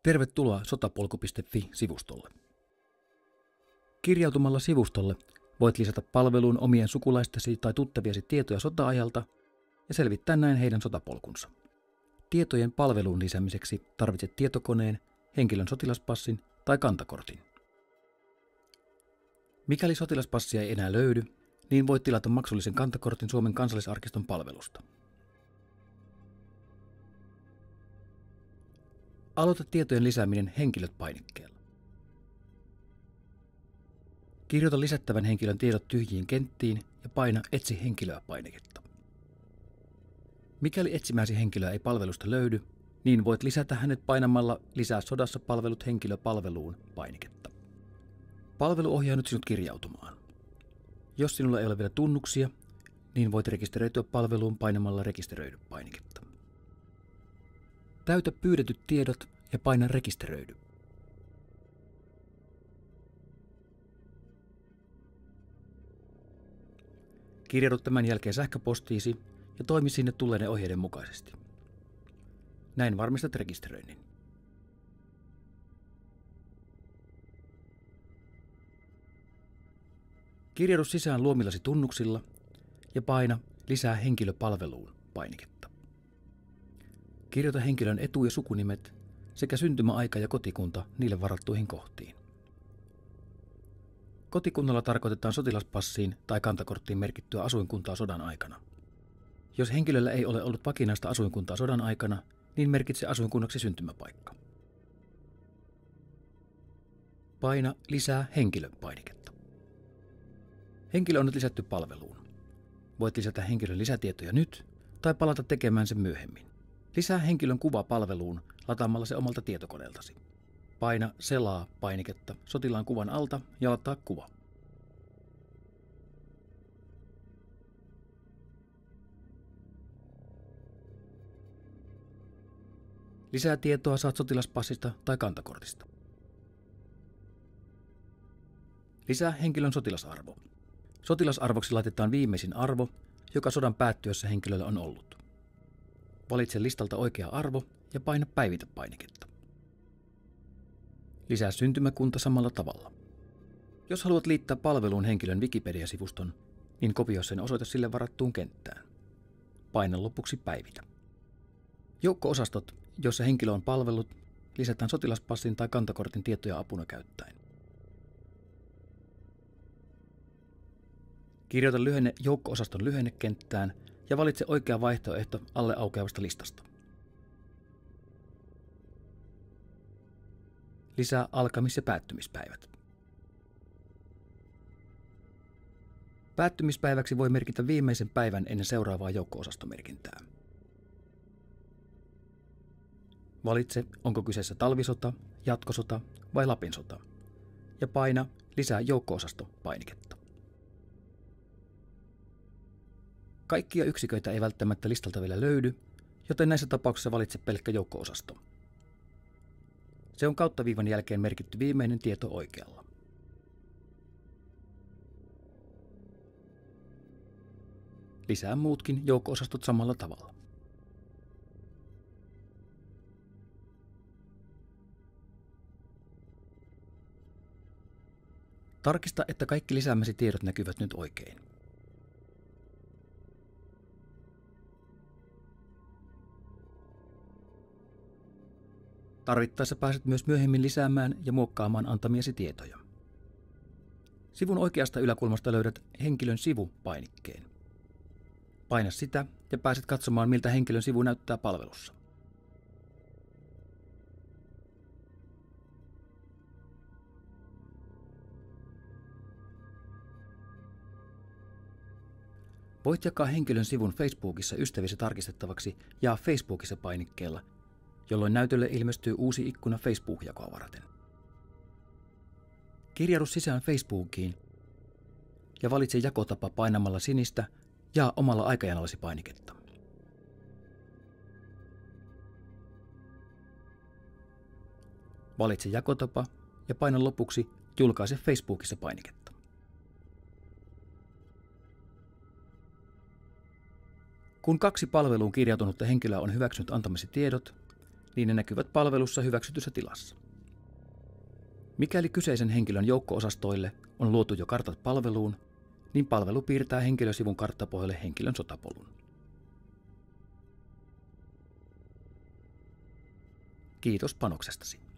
Tervetuloa sotapolku.fi-sivustolle. Kirjautumalla sivustolle voit lisätä palveluun omien sukulaistesi tai tuttaviesi tietoja sota-ajalta ja selvittää näin heidän sotapolkunsa. Tietojen palveluun lisäämiseksi tarvitset tietokoneen, henkilön sotilaspassin tai kantakortin. Mikäli sotilaspassia ei enää löydy, niin voit tilata maksullisen kantakortin Suomen kansallisarkiston palvelusta. Aloita tietojen lisääminen henkilöt-painikkeella. Kirjoita lisättävän henkilön tiedot tyhjiin kenttiin ja paina Etsi henkilöä-painiketta. Mikäli etsimäsi henkilöä ei palvelusta löydy, niin voit lisätä hänet painamalla Lisää sodassa palvelut henkilöpalveluun -painiketta. Palvelu ohjaa nyt sinut kirjautumaan. Jos sinulla ei ole vielä tunnuksia, niin voit rekisteröityä palveluun painamalla Rekisteröidy -painiketta. Täytä pyydetyt tiedot ja paina Rekisteröidy. Kirjaudu tämän jälkeen sähköpostiisi ja toimi sinne tulleiden ohjeiden mukaisesti. Näin varmistat rekisteröinnin. Kirjaudu sisään luomillasi tunnuksilla ja paina Lisää henkilöpalveluun -painiketta. Kirjoita henkilön etu- ja sukunimet sekä syntymäaika ja kotikunta niille varattuihin kohtiin. Kotikunnalla tarkoitetaan sotilaspassiin tai kantakorttiin merkittyä asuinkuntaa sodan aikana. Jos henkilöllä ei ole ollut vakinaista asuinkuntaa sodan aikana, niin merkitse asuinkunnaksi syntymäpaikka. Paina Lisää henkilö-painiketta. Henkilö on nyt lisätty palveluun. Voit lisätä henkilön lisätietoja nyt tai palata tekemään sen myöhemmin. Lisää henkilön kuva palveluun lataamalla se omalta tietokoneeltasi. Paina Selaa -painiketta sotilaan kuvan alta ja lataa kuva. Lisää tietoa saat sotilaspassista tai kantakortista. Lisää henkilön sotilasarvo. Sotilasarvoksi laitetaan viimeisin arvo, joka sodan päättyessä henkilöllä on ollut. Valitse listalta oikea arvo ja paina Päivitä -painiketta. Lisää syntymäkunta samalla tavalla. Jos haluat liittää palveluun henkilön Wikipedia-sivuston, niin kopioi sen osoite sille varattuun kenttään. Paina lopuksi Päivitä. Joukko-osastot, joissa henkilö on palvellut, lisätään sotilaspassin tai kantakortin tietoja apuna käyttäen. Kirjoita lyhenne joukko-osaston lyhennekenttään ja valitse oikea vaihtoehto alle aukeavasta listasta. Lisää alkamis- ja päättymispäivät. Päättymispäiväksi voi merkitä viimeisen päivän ennen seuraavaa joukko-osastomerkintää. Valitse, onko kyseessä talvisota, jatkosota vai Lapin sota, ja paina Lisää joukko-osasto -painiketta. Kaikkia yksiköitä ei välttämättä listalta vielä löydy, joten näissä tapauksissa valitse pelkkä joukko-osasto. Se on kauttaviivan jälkeen merkitty viimeinen tieto oikealla. Lisää muutkin joukko-osastot samalla tavalla. Tarkista, että kaikki lisäämäsi tiedot näkyvät nyt oikein. Tarvittaessa pääset myös myöhemmin lisäämään ja muokkaamaan antamiesi tietoja. Sivun oikeasta yläkulmasta löydät Henkilön sivu -painikkeen. Paina sitä ja pääset katsomaan, miltä henkilön sivu näyttää palvelussa. Voit jakaa henkilön sivun Facebookissa ystävisi tarkistettavaksi Jaa Facebookissa -painikkeella, jolloin näytölle ilmestyy uusi ikkuna Facebook-jakoa varten. Kirjaudu sisään Facebookiin ja valitse jakotapa painamalla sinistä Jaa omalla aikajanallasi -painiketta. Valitse jakotapa ja paina lopuksi Julkaise Facebookissa -painiketta. Kun 2 palveluun kirjautunutta henkilöä on hyväksynyt antamasi tiedot, niin ne näkyvät palvelussa hyväksytyssä tilassa. Mikäli kyseisen henkilön joukko-osastoille on luotu jo kartat palveluun, niin palvelu piirtää henkilösivun karttapohjalle henkilön sotapolun. Kiitos panoksestasi.